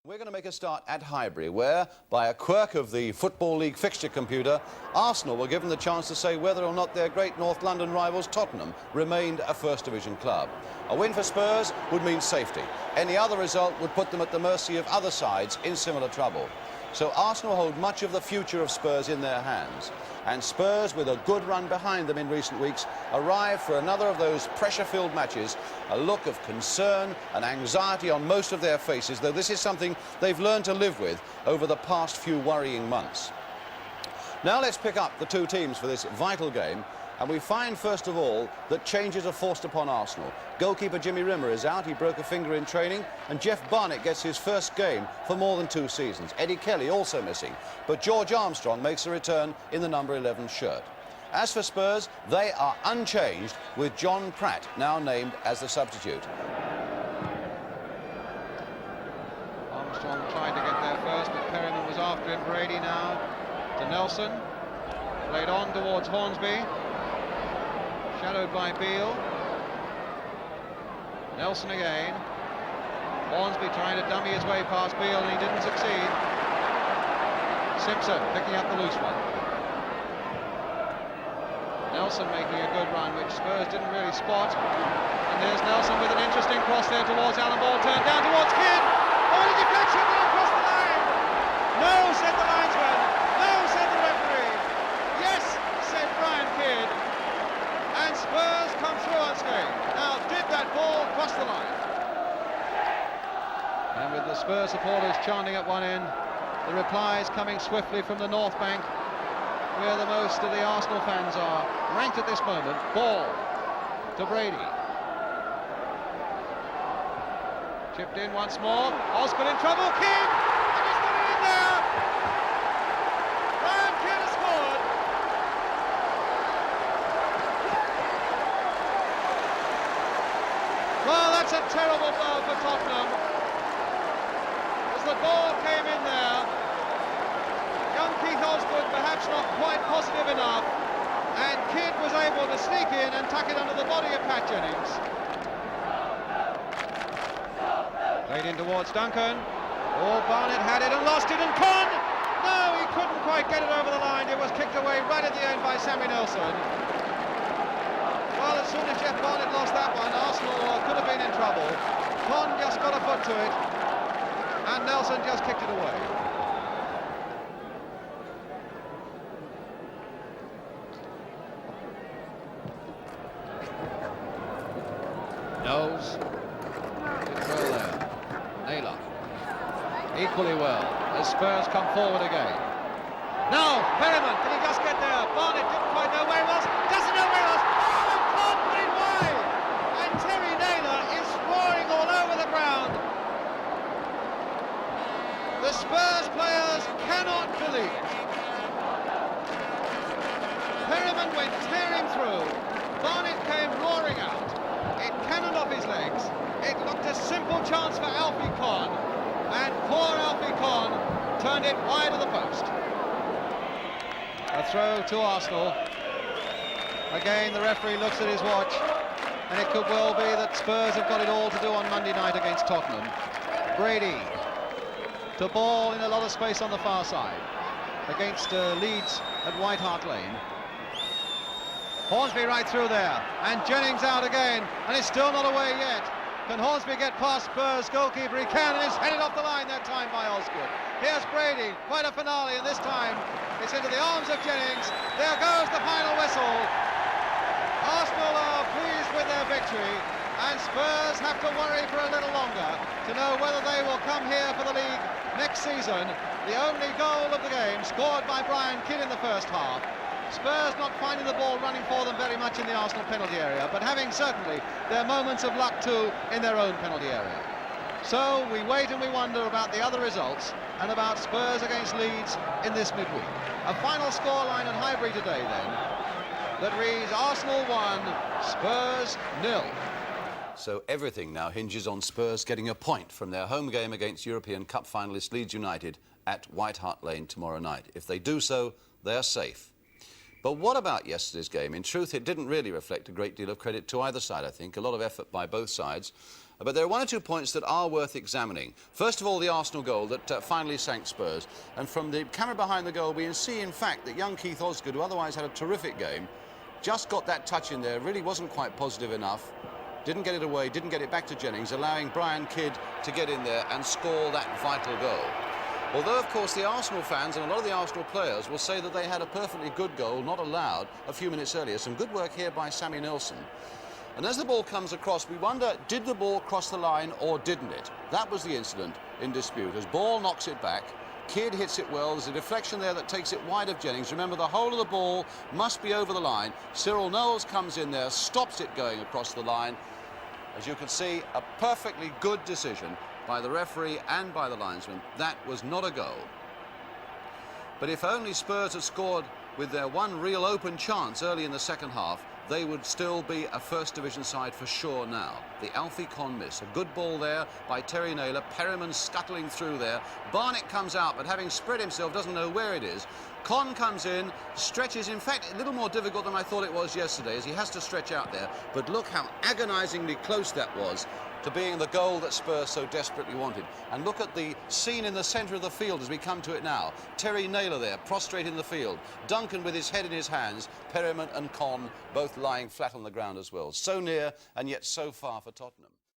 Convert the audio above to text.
We're going to make a start at Highbury, where, by a quirk of the Football League fixture computer, Arsenal were given the chance to say whether or not their great North London rivals Tottenham remained a First Division club. A win for Spurs would mean safety. Any other result would put them at the mercy of other sides in similar trouble. So Arsenal hold much of the future of Spurs in their hands. And Spurs, with a good run behind them in recent weeks, arrive for another of those pressure-filled matches, a look of concern and anxiety on most of their faces, though this is something they've learned to live with over the past few worrying months. Now let's pick up the two teams for this vital game. And we find, first of all, that changes are forced upon Arsenal. Goalkeeper Jimmy Rimmer is out. He broke a finger in training. And Jeff Barnett gets his first game for more than 2 seasons. Eddie Kelly also missing. But George Armstrong makes a return in the number 11 shirt. As for Spurs, they are unchanged, with John Pratt now named as the substitute. Armstrong tried to get there first, but Perryman was after him. Brady now to Nelson. Played on towards Hornsby. Shadowed by Beale. Nelson again. Hornsby trying to dummy his way past Beale, and he didn't succeed. Simpson picking up the loose one. Nelson making a good run, which Spurs didn't really spot. And there's Nelson with an interesting cross there towards Allen. Ball turned down towards Kidd. Oh, the deflection, did it cross the line? No, said the linesman. No, said the referee. Yes, said Brian Kidd. And Spurs come through unscathed. Now, did that ball cross the line? And with the Spurs supporters chanting at one end, the replies coming swiftly from the North Bank, where the most of the Arsenal fans are ranked at this moment. Ball to Brady. Chipped in once more. Osgood in trouble. Kidd! And he's got it in there! Brian Kidd has scored. Well, that's a terrible blow for Tottenham. As the ball came in there, young Keith Osgood perhaps not quite positive enough, and Kidd was able to sneak in and tuck it under the body of Pat Jennings. Played in towards Duncan. Oh, Barnett had it and lost it, and Con! No, he couldn't quite get it over the line. It was kicked away right at the end by Sammy Nelson. Well, as soon as Jeff Barnett lost that one, Arsenal could have been in trouble. Con just got a foot to it, and Nelson just kicked it away. Knowles did well there. Naylor equally well as Spurs come forward again. Now Perryman, can he just get there? Barnett didn't quite know where he was. Doesn't know where he was. Oh, can't put it wide. And Terry Naylor is roaring all over the ground. The Spurs players cannot believe it. Perryman went tearing through. Barnett came roaring out. It cannoned off his legs. It looked a simple chance for Alfie Con, and poor Alfie Con turned it wide of the post. A throw to Arsenal. Again, the referee looks at his watch, and it could well be that Spurs have got it all to do on Monday night against Tottenham. Brady to Ball in a lot of space on the far side against Leeds at White Hart Lane. Hornsby right through there, and Jennings out again, and it's still not away yet. Can Hornsby get past Spurs goalkeeper? He can, and it's headed off the line that time by Osgood. Here's Brady, quite a finale, and this time it's into the arms of Jennings. There goes the final whistle. Arsenal are pleased with their victory, and Spurs have to worry for a little longer to know whether they will come here for the league next season. The only goal of the game scored by Brian Kidd in the first half. Spurs not finding the ball running for them very much in the Arsenal penalty area, but having certainly their moments of luck too in their own penalty area. So we wait and we wonder about the other results and about Spurs against Leeds in this midweek. A final scoreline at Highbury today then that reads Arsenal 1, Spurs 0. So everything now hinges on Spurs getting a point from their home game against European Cup finalist Leeds United at White Hart Lane tomorrow night. If they do so, they are safe. But what about yesterday's game? In truth, it didn't really reflect a great deal of credit to either side, I think. A lot of effort by both sides. But there are one or two points that are worth examining. First of all, the Arsenal goal that finally sank Spurs. And from the camera behind the goal, we can see, in fact, that young Keith Osgood, who otherwise had a terrific game, just got that touch in there, really wasn't quite positive enough. Didn't get it away, didn't get it back to Jennings, allowing Brian Kidd to get in there and score that vital goal. Although, of course, the Arsenal fans and a lot of the Arsenal players will say that they had a perfectly good goal, not allowed, a few minutes earlier. Some good work here by Sammy Nilsson. And as the ball comes across, we wonder, did the ball cross the line or didn't it? That was the incident in dispute. As Ball knocks it back, Kidd hits it well. There's a deflection there that takes it wide of Jennings. Remember, the whole of the ball must be over the line. Cyril Knowles comes in there, stops it going across the line. As you can see, a perfectly good decision by the referee and by the linesman. That was not a goal. But if only Spurs had scored with their one real open chance early in the second half, they would still be a First Division side for sure now. The Alfie Conn miss. A good ball there by Terry Naylor. Perryman scuttling through there. Barnett comes out, but having spread himself, doesn't know where it is. Conn comes in, stretches, in fact, a little more difficult than I thought it was yesterday, as he has to stretch out there. But look how agonisingly close that was to being the goal that Spurs so desperately wanted. And look at the scene in the centre of the field as we come to it now. Terry Naylor there, prostrate in the field. Duncan with his head in his hands. Perryman and Conn both lying flat on the ground as well. So near and yet so far for Tottenham.